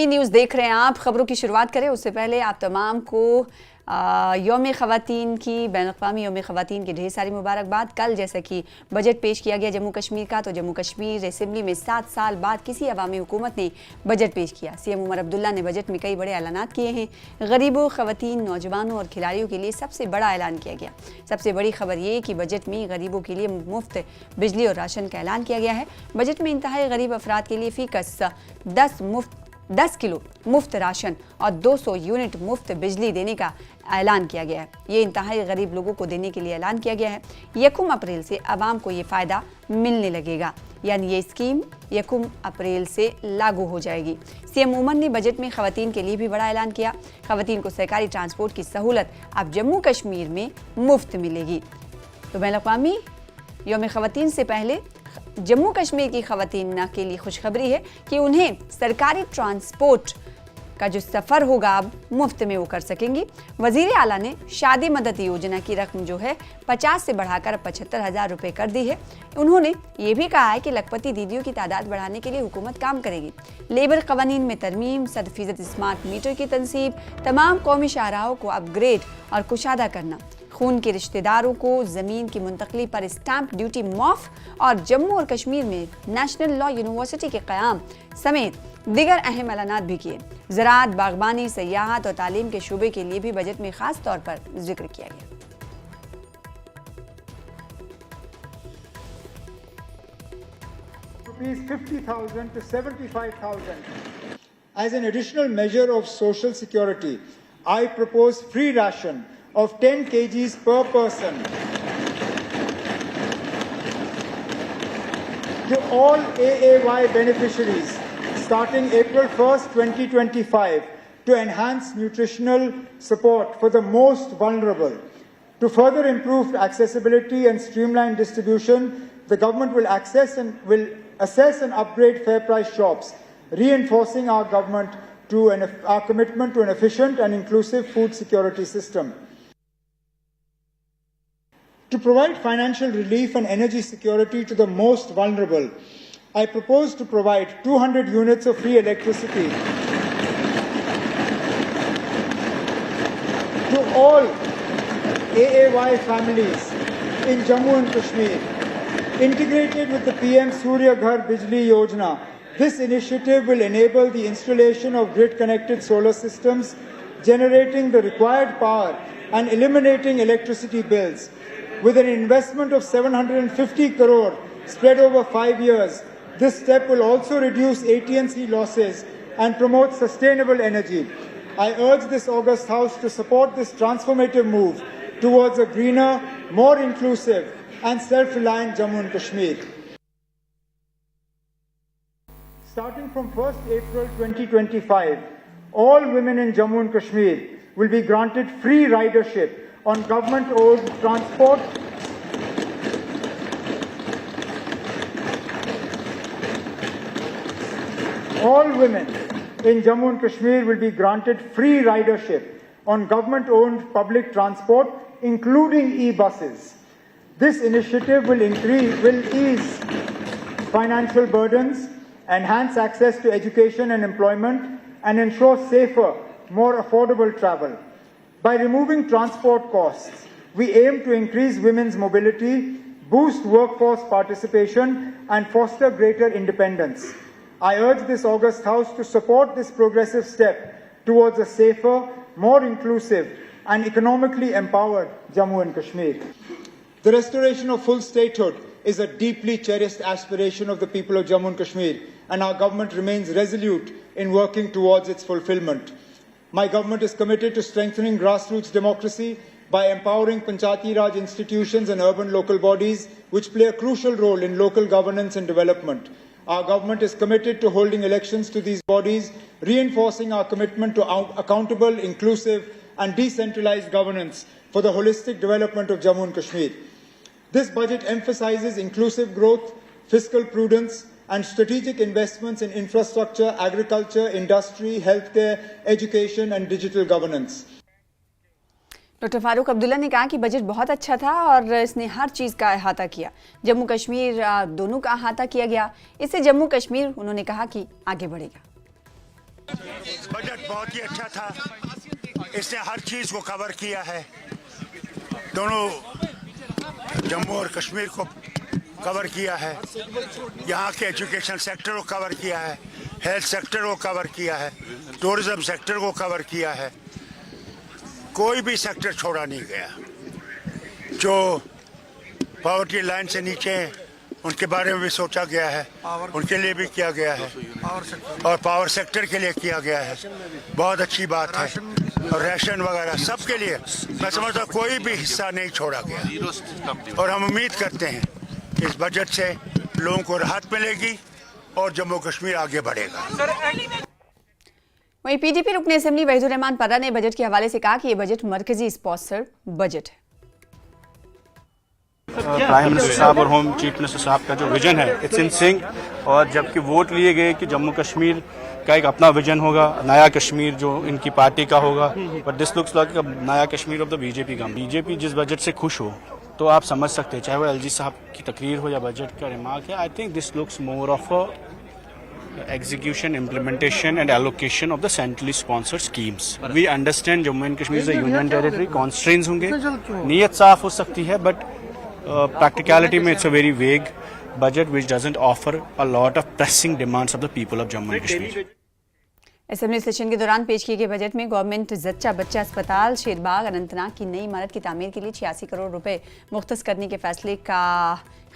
News देख रहे हैं आप। खबरों की शुरुआत करें उससे पहले आप तमाम को यौम ख़वातीन की, बैनुल-अक़वामी यौम ख़वातीन की ढेर सारी मुबारकबाद। कल जैसा कि बजट पेश किया गया जम्मू कश्मीर का, तो जम्मू कश्मीर असेंबली में 7 साल बाद किसी अवामी हुकूमत ने बजट पेश किया। सीएम उमर अब्दुल्ला ने बजट में कई बड़े ऐलानात किए हैं। गरीबों, ख़वातीन, नौजवानों और खिलाड़ियों के लिए सबसे बड़ा ऐलान किया गया। सबसे बड़ी खबर ये कि बजट में गरीबों के लिए मुफ्त बिजली और राशन का ऐलान किया गया है। बजट में इंतहाई गरीब अफराद के लिए फ़ीकस 10 किलो मुफ्त राशन और 200 यूनिट मुफ्त बिजली देने का ऐलान किया गया है। ये इंतहाई गरीब लोगों को देने के लिए ऐलान किया गया है। 1 अप्रैल से आवाम को ये फ़ायदा मिलने लगेगा, यानी ये स्कीम 1 अप्रैल से लागू हो जाएगी। सीएम उमर ने बजट में ख़वातीन के लिए भी बड़ा ऐलान किया। ख़वातीन को सरकारी ट्रांसपोर्ट की सहूलत अब जम्मू कश्मीर में मुफ्त मिलेगी। तो बैनुल-अक़वामी यौम ख़वातीन से पहले जम्मू कश्मीर की ख़वातीन के लिए खुशखबरी है कि उन्हें सरकारी ट्रांसपोर्ट का जो सफ़र होगा अब मुफ्त में वो कर सकेंगी। वज़ीर आला ने शादी मदद योजना की रकम जो है 50 से बढ़ाकर 75,000 रुपये कर दी है। उन्होंने ये भी कहा है कि लखपति दीदियों की तादाद बढ़ाने के लिए हुकूमत काम करेगी। लेबर कवानीन में तरमीम, 100% स्मार्ट मीटर की तनसीब, तमाम कौमी शाहराहों को अपग्रेड और कुशादा करना, खून के रिश्तेदारों को ज़मीन की मुंतकली पर स्टैंप ड्यूटी माफ़ और जम्मू और कश्मीर में नेशनल लॉ यूनिवर्सिटी के क़याम समेत दीगर अहम ऐलानात भी किए। ज़राअत, बागबानी, सयाहत और तालीम के शूबे के लिए भी बजट में ख़ास तौर पर जिक्र किया गया। ₹50,000 to ₹75,000. As an additional measure of social security, I propose free ration of 10 kgs per person to all AAY beneficiaries starting April 1st, 2025 to enhance nutritional support for the most vulnerable. To further improve accessibility and streamline distribution, the government will assess and upgrade fair price shops, reinforcing our commitment to an efficient and inclusive food security system. To provide financial relief and energy security to the most vulnerable, I propose to provide 200 units of free electricity to all AAY families in Jammu and Kashmir. Integrated with the PM Surya Ghar Bijli Yojana, this initiative will enable the installation of grid-connected solar systems, generating the required power and eliminating electricity bills. With an investment of 750 crore spread over 5 years, this step will also reduce AT&C losses and promote sustainable energy. I urge this august House to support this transformative move towards a greener, more inclusive and self-reliant Jammu and Kashmir. Starting from 1st April 2025, all women in Jammu and Kashmir will be granted free ridership on government-owned transport All women in Jammu and Kashmir will be granted free ridership on government-owned public transport, including e-buses. This initiative will ease financial burdens, enhance access to education and employment, and ensure safer, more affordable travel. By removing transport costs, we aim to increase women's mobility, boost workforce participation, and foster greater independence. I urge this august House to support this progressive step towards a safer, more inclusive, and economically empowered Jammu and Kashmir. The restoration of full statehood is a deeply cherished aspiration of the people of Jammu and Kashmir, and our government remains resolute in working towards its fulfillment. My government is committed to strengthening grassroots democracy by empowering Panchayati Raj institutions and urban local bodies, which play a crucial role in local governance and development. Our government is committed to holding elections to these bodies, reinforcing our commitment to accountable, inclusive, and decentralized governance for the holistic development of Jammu and Kashmir. This budget emphasizes inclusive growth, fiscal prudence, and strategic investments in infrastructure, agriculture, industry, healthcare, education, and digital governance. Doctor Farooq Abdullah ने कहा कि budget बहुत अच्छा था और इसने हर चीज़ का अहाता किया, जम्मू कश्मीर दोनों का अहाता किया गया। इससे जम्मू कश्मीर, उन्होंने कहा कि आगे बढ़ेगा। बजट बहुत ही अच्छा था, इसने हर चीज़ को कवर किया है, दोनों जम्मू और कश्मीर को कवर किया है, यहाँ के एजुकेशन सेक्टर को कवर किया है, हेल्थ सेक्टर को कवर किया है, टूरिज्म सेक्टर को कवर किया है, कोई भी सेक्टर छोड़ा नहीं गया। जो पॉवर्टी लाइन से नीचे हैं उनके बारे में भी सोचा गया है, उनके लिए भी किया गया है, और पावर सेक्टर के लिए किया गया है, बहुत अच्छी बात है। और राशन वगैरह सबके लिए मैं समझता हूँ कोई भी हिस्सा नहीं छोड़ा गया, और हम उम्मीद करते हैं इस बजट से लोगों को राहत मिलेगी और जम्मू कश्मीर आगे बढ़ेगा। वहीं पीडीपी रुकने असेंबली वहीदुर रहमान पर्रा ने बजट के हवाले से कहा कि यह बजट मरकजी स्पॉन्सर्ड बजट है। प्राइम मिनिस्टर साहब और होम चीफ मिनिस्टर साहब का जो विजन है इट्स इन सिंक, और जबकि वोट लिए गए कि जम्मू कश्मीर का एक अपना विजन होगा, नया कश्मीर जो इनकी पार्टी का होगा, बट दिस लुक्स लाइक नया कश्मीर ऑफ द बीजेपी का। बीजेपी जिस बजट से खुश हो तो आप समझ सकते हैं, चाहे वो एलजी साहब की तकरीर हो या बजट का रिमार्क है, I think this looks more of a execution, implementation and allocation of the centrally sponsored schemes. We understand Jammu and Kashmir is a union territory, constraints होंगे, नीयत साफ हो सकती है, but practicality में it's a very vague budget which doesn't offer a lot of pressing demands of the people of Jammu and Kashmir. Assembly session के दौरान पेश किए गए बजट में गवर्नमेंट जच्चा बच्चा अस्पताल शेरबाग अनंतनाग की नई इमारत की तामीर के लिए 86 करोड़ रुपए मुख्तस करने के फैसले का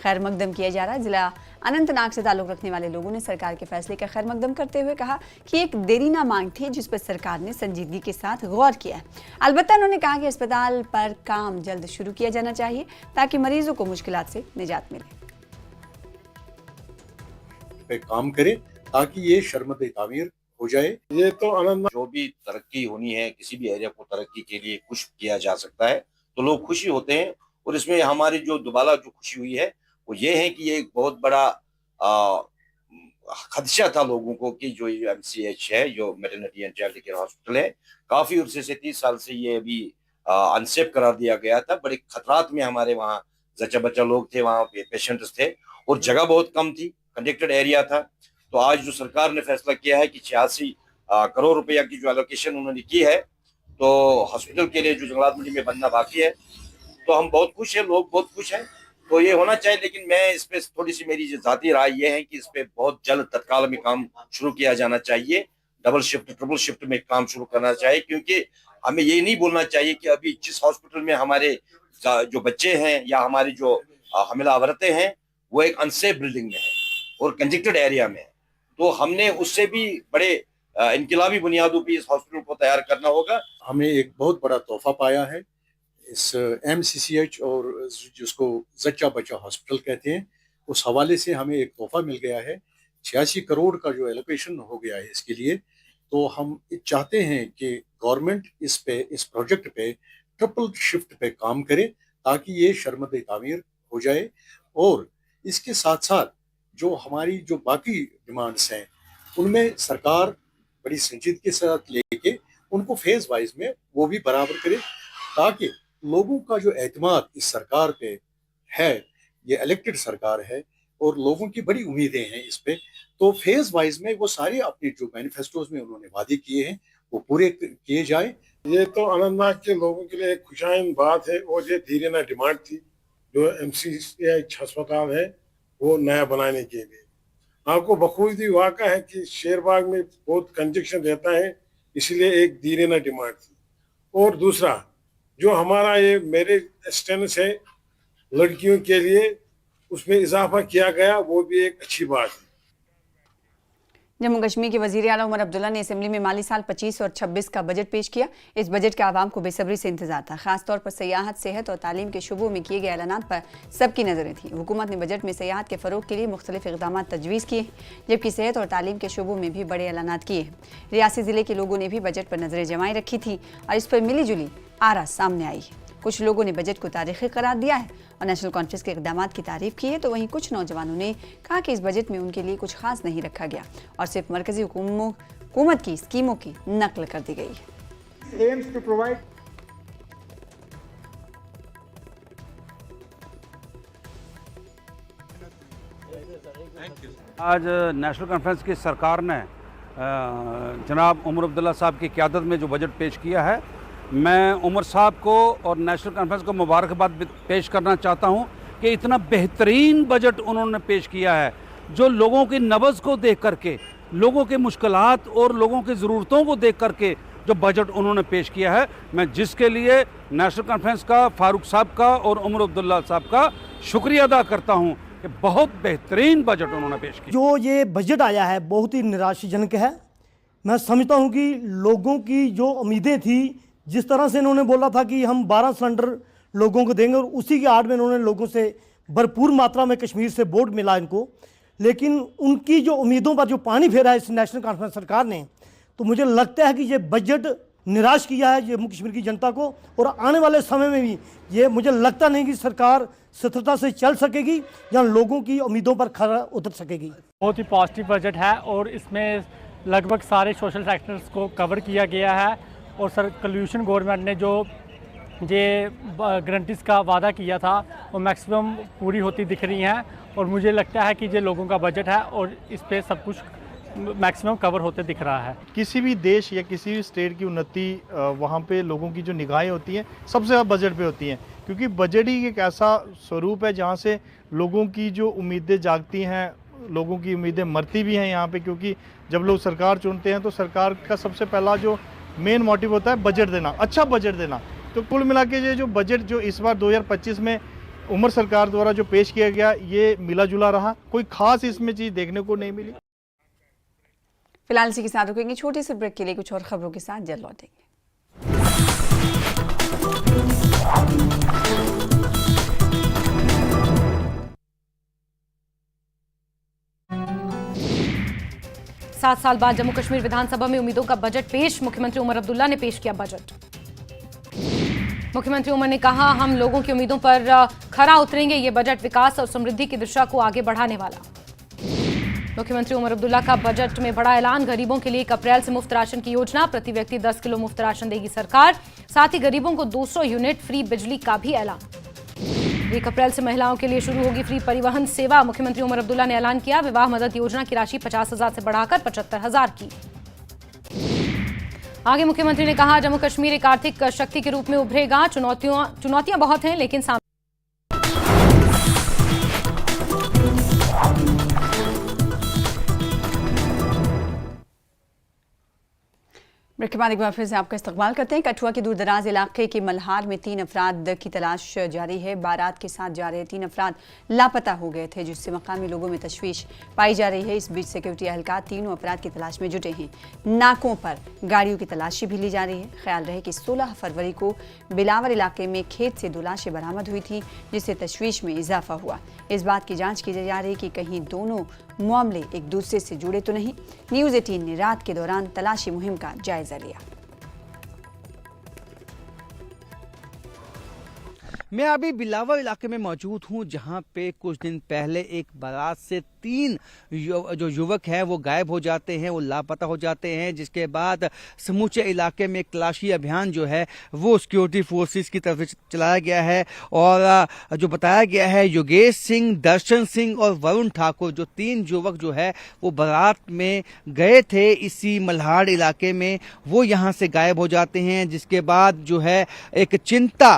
खैर मकदम किया जा रहा है। जिला अनंतनाग से ताल्लुक रखने वाले लोगों ने सरकार के फैसले का खैर मकदम करते हुए कहा कि एक देरीना मांग थी जिस पर सरकार ने संजीदगी के साथ गौर किया है। अलबत्ता उन्होंने कहा कि अस्पताल पर काम जल्द शुरू किया जाना चाहिए ताकि मरीजों को मुश्किलात से निजात मिले। काम करें ताकि ये शर्मदे तामीर हो जाए। ये तो आनंद, जो भी तरक्की होनी है, किसी भी एरिया को तरक्की के लिए कुछ किया जा सकता है तो लोग खुशी होते हैं, और इसमें हमारी जो दोबारा जो खुशी हुई है वो ये है कि ये एक बहुत बड़ा खदशा था लोगों को कि जो एमसीएच है, जो maternity and child care hospital है, काफी अरसे से 30 साल से ये अभी अनसेफ करार दिया गया था। बड़े खतरात में हमारे वहाँ जच्चा बच्चा लोग थे, वहाँ पेशेंट्स थे, और जगह बहुत कम थी, कंजेक्टेड एरिया था। तो आज जो सरकार ने फैसला किया है कि 86 करोड़ रुपया की जो एलोकेशन उन्होंने की है, तो हॉस्पिटल के लिए जो जंगलात मंडी में बनना बाकी है, तो हम बहुत खुश हैं, लोग बहुत खुश हैं, तो ये होना चाहिए। लेकिन मैं इस पे थोड़ी सी मेरी जाती राय ये है कि इस पे बहुत जल्द तत्काल में काम शुरू किया जाना चाहिए, डबल शिफ्ट ट्रिपल शिफ्ट में काम शुरू करना चाहिए, क्योंकि हमें ये नहीं बोलना चाहिए कि अभी जिस हॉस्पिटल में हमारे जो बच्चे हैं या हमारी जो हमिला औरतें हैं वो एक अनसेफ बिल्डिंग में है और कंजेक्टेड एरिया में है, तो हमने उससे भी बड़े इनकलाबी बुनियादों पर इस हॉस्पिटल को तैयार करना होगा। हमें एक बहुत बड़ा तोहफा पाया है इस एमसीसीएच और जिसको जच्चा बच्चा हॉस्पिटल कहते हैं, उस हवाले से हमें एक तोहफा मिल गया है। 86 करोड़ का जो एलोकेशन हो गया है इसके लिए, तो हम चाहते हैं कि गवर्नमेंट इस प्रोजेक्ट पे ट्रिपल शिफ्ट पे काम करे ताकि ये शर्मदे तामीर हो जाए, और इसके साथ साथ जो हमारी जो बाकी डिमांड्स हैं उनमें सरकार बड़ी संजीदगी के साथ लेके उनको फेज वाइज में वो भी बराबर करे, ताकि लोगों का जो एतमाद इस सरकार पे है, ये इलेक्टेड सरकार है और लोगों की बड़ी उम्मीदें हैं इस पे, तो फेज वाइज में वो सारे अपने जो मैनिफेस्टोज में उन्होंने वादे किए हैं वो पूरे किए जाए। ये तो अनंतनाग के लोगों के लिए एक खुशाइन बात है, और ये धीरे ना डिमांड थी जो एमसीएच अस्पताल है वो नया बनाने के लिए। आपको बखूबी वाक़ा है कि शेरबाग में बहुत कंजेक्शन रहता है, इसलिए एक धीरे ना डिमांड थी। और दूसरा जो हमारा ये मेरे स्टेनस है लड़कियों के लिए, उसमें इजाफा किया गया, वो भी एक अच्छी बात है। जम्मू कश्मीर के वजीर आला उमर अब्दुल्ला ने असेंबली में माली साल 25 और 26 का बजट पेश किया। इस बजट का आवाम को बेसब्री से इंतजार था। खासतौर पर सयाहत, सेहत और तालीम के शुबों में किए गए ऐलानात पर सबकी नजरें थीं। हुकूमत ने बजट में सयाहत के फ़रोग के लिए मुख्तलिफ इक़दाम तजवीज़ किए, जबकि सेहत और तालीम के शुबों में भी बड़े ऐलानात किए। रियासी ज़िले के लोगों ने भी बजट पर नजरें जमाई रखी थी और इस पर मिली जुली आरा सामने आई है। कुछ लोगों ने बजट को तारीखी करार दिया है और नेशनल कॉन्फ्रेंस के इक़दाम की तारीफ की है, तो वहीं कुछ नौजवानों ने कहा कि इस बजट में उनके लिए कुछ खास नहीं रखा गया और सिर्फ मरकजी हुकूमत की स्कीमों की नकल कर दी गई है। आज नेशनल कॉन्फ्रेंस की सरकार ने जनाब उमर अब्दुल्ला साहब की क़यादत में जो बजट पेश किया है, मैं उमर साहब को और नेशनल कॉन्फ्रेंस को मुबारकबाद पेश करना चाहता हूं कि इतना बेहतरीन बजट उन्होंने पेश किया है, जो लोगों की नब्ज़ को देख करके, लोगों के मुश्किलात और लोगों की ज़रूरतों को देख करके जो बजट उन्होंने पेश किया है, मैं जिसके लिए नेशनल कॉन्फ्रेंस का, फारूक साहब का और उमर अब्दुल्ला साहब का शुक्रिया अदा करता हूं कि बहुत बेहतरीन बजट उन्होंने पेश किया। जो ये बजट आया है बहुत ही निराशाजनक है। मैं समझता हूं कि लोगों की जो उम्मीदें थी, जिस तरह से इन्होंने बोला था कि हम 12 सिलेंडर लोगों को देंगे और उसी की आड़ में इन्होंने लोगों से भरपूर मात्रा में कश्मीर से वोट मिला इनको, लेकिन उनकी जो उम्मीदों पर जो पानी फेरा है इस नेशनल कॉन्फ्रेंस सरकार ने, तो मुझे लगता है कि ये बजट निराश किया है जम्मू कश्मीर की जनता को, और आने वाले समय में भी ये मुझे लगता नहीं कि सरकार स्थिरता से चल सकेगी या लोगों की उम्मीदों पर खरा उतर सकेगी। बहुत ही पॉजिटिव बजट है और इसमें लगभग सारे सोशल सेक्टर्स को कवर किया गया है, और सर कोलिशन गवर्नमेंट ने जो ये गारंटीज़ का वादा किया था वो मैक्सिमम पूरी होती दिख रही हैं, और मुझे लगता है कि ये लोगों का बजट है और इस पे सब कुछ मैक्सिमम कवर होते दिख रहा है। किसी भी देश या किसी भी स्टेट की उन्नति वहाँ पे लोगों की जो निगाहें होती हैं सबसे ज़्यादा बजट पे होती हैं, क्योंकि बजट ही एक ऐसा स्वरूप है जहाँ से लोगों की जो उम्मीदें जागती हैं, लोगों की उम्मीदें मरती भी हैं यहाँ पे, क्योंकि जब लोग सरकार चुनते हैं तो सरकार का सबसे पहला जो मेन मोटिव होता है बजट देना, अच्छा बजट देना। तो कुल मिला के ये जो बजट जो इस बार 2025 में उमर सरकार द्वारा जो पेश किया गया, ये मिला जुला रहा, कोई खास इसमें चीज़ देखने को नहीं मिली। फिलहाल इसी के साथ रुकेंगे छोटे से ब्रेक के लिए, कुछ और खबरों के साथ जल्द लौटेंगे। सात साल बाद जम्मू कश्मीर विधानसभा में उम्मीदों का बजट पेश, मुख्यमंत्री उमर अब्दुल्ला ने पेश किया बजट। मुख्यमंत्री उमर ने कहा, हम लोगों की उम्मीदों पर खरा उतरेंगे, ये बजट विकास और समृद्धि की दिशा को आगे बढ़ाने वाला। मुख्यमंत्री उमर अब्दुल्ला का बजट में बड़ा ऐलान, गरीबों के लिए 1 अप्रैल से मुफ्त राशन की योजना, प्रति व्यक्ति 10 किलो मुफ्त राशन देगी सरकार, साथ ही गरीबों को 200 यूनिट फ्री बिजली का भी ऐलान। 1 अप्रैल से महिलाओं के लिए शुरू होगी फ्री परिवहन सेवा, मुख्यमंत्री उमर अब्दुल्ला ने ऐलान किया, विवाह मदद योजना की राशि 50,000 से बढ़ाकर 75,000 की। आगे मुख्यमंत्री ने कहा, जम्मू कश्मीर एक आर्थिक शक्ति के रूप में उभरेगा, चुनौतियां बहुत हैं लेकिन ब्रेक के बाद एक बार फिर से आपका इस्तकबाल करते हैं। कठुआ के दूरदराज इलाके के मल्हार में 3 अफराद की तलाश जारी है। बारात के साथ जा रहे 3 अफराद लापता हो गए थे, जिससे मकामी लोगों में तशवीश पाई जा रही है। इस बीच सिक्योरिटी एहलकार तीनों अफराद की तलाश में जुटे हैं। नाकों पर गाड़ियों की तलाशी भी ली जा रही है। ख्याल रहे कि 16 फरवरी को बिलावर इलाके में खेत से 2 लाशें बरामद हुई थी, जिससे तशवीश में इजाफा हुआ। इस बात की जाँच की जा रही है कि कहीं दोनों मामले एक दूसरे से जुड़े तो नहीं। न्यूज़ 18 ने रात के दौरान तलाशी मुहिम का जायजा लिया। मैं अभी बिलावर इलाके में मौजूद हूं, जहां पे कुछ दिन पहले एक बारात से 3 जो युवक हैं वो गायब हो जाते हैं, वो लापता हो जाते हैं, जिसके बाद समूचे इलाके में एक तलाशी अभियान जो है वो सिक्योरिटी फोर्सेस की तरफ से चलाया गया है। और जो बताया गया है, योगेश सिंह, दर्शन सिंह और वरुण ठाकुर, जो 3 युवक जो है वो बारात में गए थे इसी मल्हार इलाके में, वो यहाँ से गायब हो जाते हैं, जिसके बाद जो है एक चिंता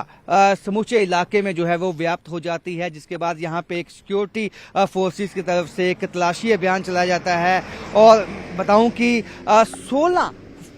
समूचे इलाके में जो है वो व्याप्त हो जाती है। जिसके बाद यहाँ पे एक सिक्योरिटी फोर्सेस की तरफ से एक तलाशी अभियान चलाया जाता है। और बताऊं कि 16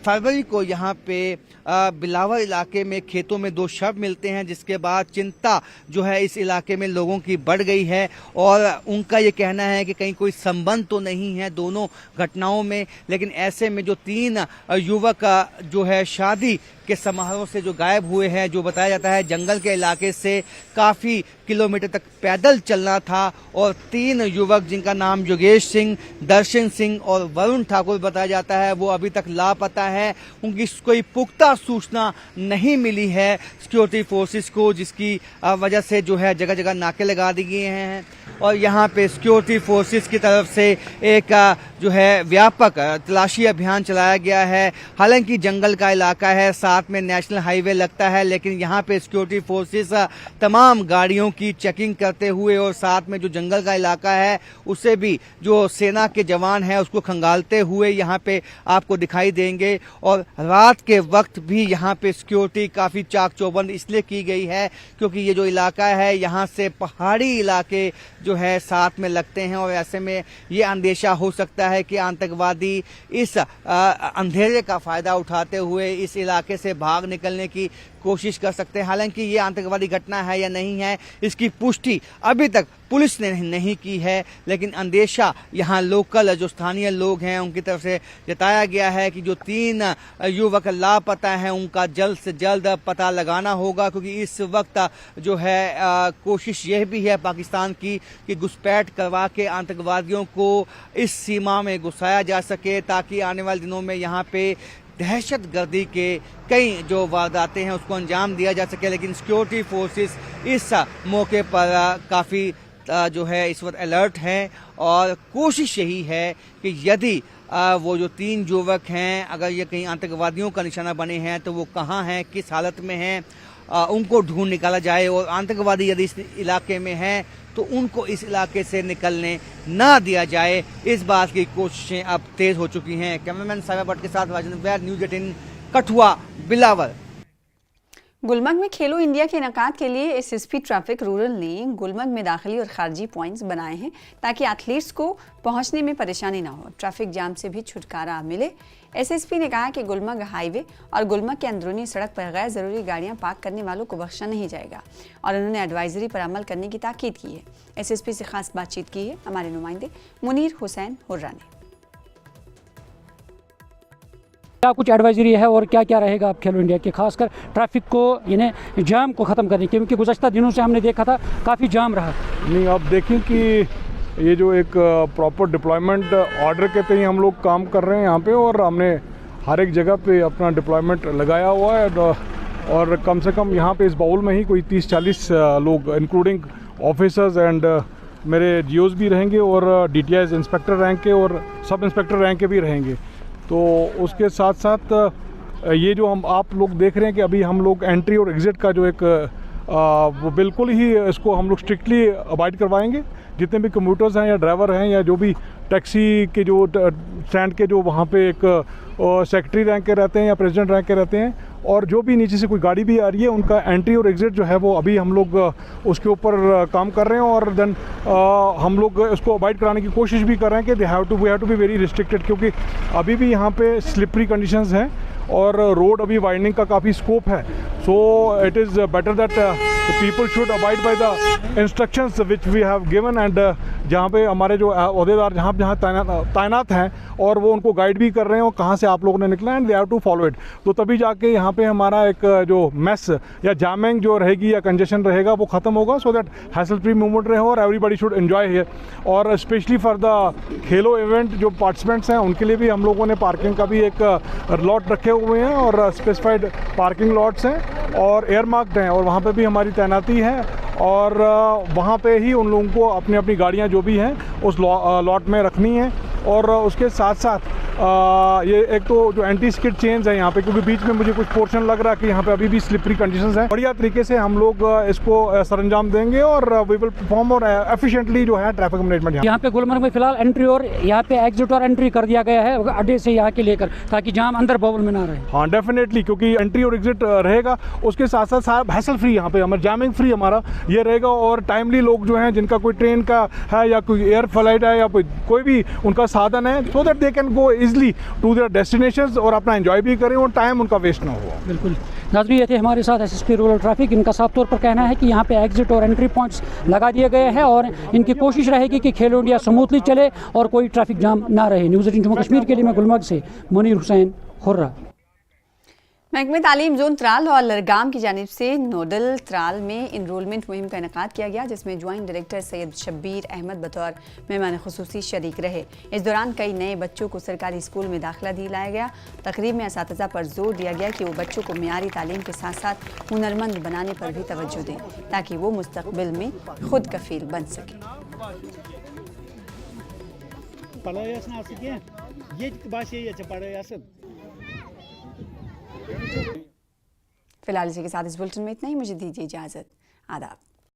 फरवरी को यहाँ पे बिलावर इलाके में खेतों में 2 शव मिलते हैं, जिसके बाद चिंता जो है इस इलाके में लोगों की बढ़ गई है। और उनका ये कहना है कि कहीं कोई संबंध तो नहीं है दोनों घटनाओं में, लेकिन ऐसे में जो 3 युवक जो है शादी के समारोह से जो गायब हुए हैं, जो बताया जाता है जंगल के इलाके से काफ़ी किलोमीटर तक पैदल चलना था, और 3 युवक जिनका नाम योगेश सिंह, दर्शन सिंह और वरुण ठाकुर बताया जाता है, वो अभी तक लापता है, उनकी कोई पुख्ता सूचना नहीं मिली है सिक्योरिटी फोर्सेस को, जिसकी वजह से जो है जगह जगह नाके लगा दिए गए हैं और यहाँ पे सिक्योरिटी फोर्सेस की तरफ से एक जो है व्यापक तलाशी अभियान चलाया गया है। हालांकि जंगल का इलाका है, साथ में नेशनल हाईवे लगता है, लेकिन यहाँ पे सिक्योरिटी फोर्सेस तमाम गाड़ियों की चेकिंग करते हुए और साथ में जो जंगल का इलाका है उसे भी जो सेना के जवान हैं उसको खंगालते हुए यहाँ पे आपको दिखाई देंगे। और रात के वक्त भी यहाँ पे सिक्योरिटी काफ़ी चाक चौबंद इसलिए की गई है क्योंकि ये जो इलाका है यहाँ से पहाड़ी इलाके जो है साथ में लगते हैं और ऐसे में ये अंदेशा हो सकता है कि आतंकवादी इस अंधेरे का फायदा उठाते हुए इस इलाके से भाग निकलने की कोशिश कर सकते हैं। हालांकि ये आतंकवादी घटना है या नहीं है इसकी पुष्टि अभी तक पुलिस ने नहीं की है, लेकिन अंदेशा यहाँ लोकल जो स्थानीय लोग हैं उनकी तरफ से जताया गया है कि जो 3 युवक लापता हैं उनका जल्द से जल्द पता लगाना होगा, क्योंकि इस वक्त जो है कोशिश यह भी है पाकिस्तान की कि घुसपैठ करवा के आतंकवादियों को इस सीमा में घुसाया जा सके ताकि आने वाले दिनों में यहाँ पे दहशत गर्दी के कई जो वारदातें हैं उसको अंजाम दिया जा सके। लेकिन सिक्योरिटी फोर्सेस इस मौके पर काफ़ी जो है इस वक्त अलर्ट हैं और कोशिश यही है कि यदि वो जो 3 युवक हैं अगर ये कहीं आतंकवादियों का निशाना बने हैं तो वो कहाँ हैं, किस हालत में हैं, उनको ढूंढ निकाला जाए और आतंकवादी यदि इस इलाके में हैं तो उनको इस इलाके से निकलने ना दिया जाए। इस बात की कोशिशें अब तेज हो चुकी हैं। कैमरामैन साहिबा भट्ट के साथ राजेंद्र वैद, न्यूज़ 18 कठुआ बिलावर। गुलमर्ग में खेलो इंडिया के इनेकाद के लिए एसएसपी ट्रैफिक रूरल ने गुलमर्ग में दाखिली और खारजी पॉइंट्स बनाए हैं ताकि एथलीट्स को पहुंचने में परेशानी ना हो, ट्रैफिक जाम से भी छुटकारा मिले। एसएसपी ने कहा कि गुलमर्ग हाईवे और गुलमर्ग के अंदरूनी सड़क पर गैर ज़रूरी गाड़ियां पार्क करने वालों को बख्शा नहीं जाएगा और उन्होंने एडवाइजरी पर अमल करने की ताकीद की है। एसएसपी से खास बातचीत की है हमारे नुमाइंदे मुनीर हुसैन हुर्रा ने। क्या कुछ एडवाइजरी है और क्या क्या रहेगा आप खेलो इंडिया के, खासकर ट्रैफिक को यानी जाम को ख़त्म करने, क्योंकि गुज़श्ता दिनों से हमने देखा था काफ़ी जाम रहा। नहीं, आप देखें कि ये जो एक प्रॉपर डिप्लॉयमेंट ऑर्डर के तहत हम लोग काम कर रहे हैं यहाँ पे और हमने हर एक जगह पे अपना डिप्लॉयमेंट लगाया हुआ है और कम से कम यहाँ पे इस बाउल में ही कोई 30-40 लोग इंक्लूडिंग ऑफिसर्स एंड मेरे जीओस भी रहेंगे और DTIs इंस्पेक्टर रैंक के और सब इंस्पेक्टर रैंक के भी रहेंगे। तो उसके साथ साथ ये जो आप लोग देख रहे हैं कि अभी हम लोग एंट्री और एग्ज़िट का जो एक वो बिल्कुल ही इसको हम लोग स्ट्रिक्टली अवॉइड करवाएंगे। जितने भी कम्यूटर्स हैं या ड्राइवर हैं या जो भी टैक्सी के जो स्टैंड के जो वहाँ पे एक सेक्रेटरी रैंक के रहते हैं या प्रेसिडेंट रैंक के रहते हैं और जो भी नीचे से कोई गाड़ी भी आ रही है उनका एंट्री और एग्ज़िट जो है वो अभी हम लोग उसके ऊपर काम कर रहे हैं और देन हम लोग उसको अवॉइड कराने की कोशिश भी कर रहे हैं कि we have to be very restricted, क्योंकि अभी भी यहाँ पे स्लिपरी कंडीशंस हैं और रोड अभी वाइडनिंग का काफ़ी स्कोप है। So it is better that people should avoid by the instructions which we have given and जहाँ पे हमारे जो अहदेदार जहाँ तैनात हैं और वो उनको गाइड भी कर रहे हैं और कहाँ से आप लोगों ने निकला and they have to follow it. तो तभी जाके यहाँ पे हमारा एक जो मेस या जामिंग जो रहेगी या कंजेशन रहेगा वो ख़त्म होगा, so that hassle free movement रहे और एवरीबॉडी शुड एंजॉय हियर। और specially for the Khelo event जो पार्टिसिपेंट्स हैं उनके लिए भी हम लोगों ने पार्किंग का भी एक लॉट रखे हुए हैं और स्पेसिफाइड पार्किंग लॉट्स हैं और एयर मार्क्ड हैं और वहाँ पे भी हमारी तैनाती है और वहाँ पे ही उन लोगों को अपनी अपनी गाड़ियाँ जो भी हैं उस लॉट में रखनी है। और उसके साथ साथ ये एक तो जो एंटी स्किड चेन्स है यहाँ पे, क्योंकि बीच में मुझे कुछ पोर्शन लग रहा है कि यहाँ पे अभी भी स्लिपरी कंडीशंस हैं, बढ़िया तरीके से हम लोग इसको सरंजाम देंगे और वी विल परफॉर्म और एफिशिएंटली जो है ट्रैफिक मैनेजमेंट यहाँ पे गुलमर्ग में फिलहाल एंट्री और यहाँ पे एग्जिट और एंट्री कर दिया गया है अड्डे से यहाँ के लेकर, ताकि जाम अंदर बाउल में ना रहे। हाँ डेफिनेटली, क्योंकि एंट्री और एग्जिट रहेगा, उसके साथ साथ साहब हैसल फ्री यहाँ पे हमारा जामिंग फ्री हमारा ये रहेगा और टाइमली लोग जो हैं जिनका कोई ट्रेन का है या कोई एयर फ्लाइट है या कोई भी उनका साधन है, so that they can go easily to their destinations और अपना एंजॉय भी करें और टाइम उनका वेस्ट ना हो। बिल्कुल। नाज़रीन, ये थे हमारे साथ एसएसपी रूरल ट्रैफिक। इनका साफ तौर पर कहना है कि यहाँ पे एग्जिट और एंट्री पॉइंट्स लगा दिए गए हैं और इनकी कोशिश रहेगी कि खेलो इंडिया स्मूथली चले और कोई ट्रैफिक जाम ना रहे। न्यूज़ 18 जम्मू कश्मीर के लिए मैं गुलमर्ग से मुनीर हुसैन हुर्रा। महकमे तालीम जोन त्राल और लरगाम की जानिब से नोडल त्राल में इनरोलमेंट मुहिम का इनेकाद किया गया, जिसमें ज्वाइंट डायरेक्टर सैयद शब्बीर अहमद बतौर मेहमान खुसूसी शरीक रहे। इस दौरान कई नए बच्चों को सरकारी स्कूल में दाखिला दिलाया गया। तकरीब में असातिज़ा पर जोर दिया गया कि वो बच्चों को मियारी तालीम के साथ साथ हुनरमंद बनाने पर भी तवज्जो दें, ताकि वो मुस्तकबिल में खुद कफील बन सकें। फिलहाल इसी के साथ इस बुलेटिन में इतना ही। मुझे दीजिए इजाज़त। आदाब।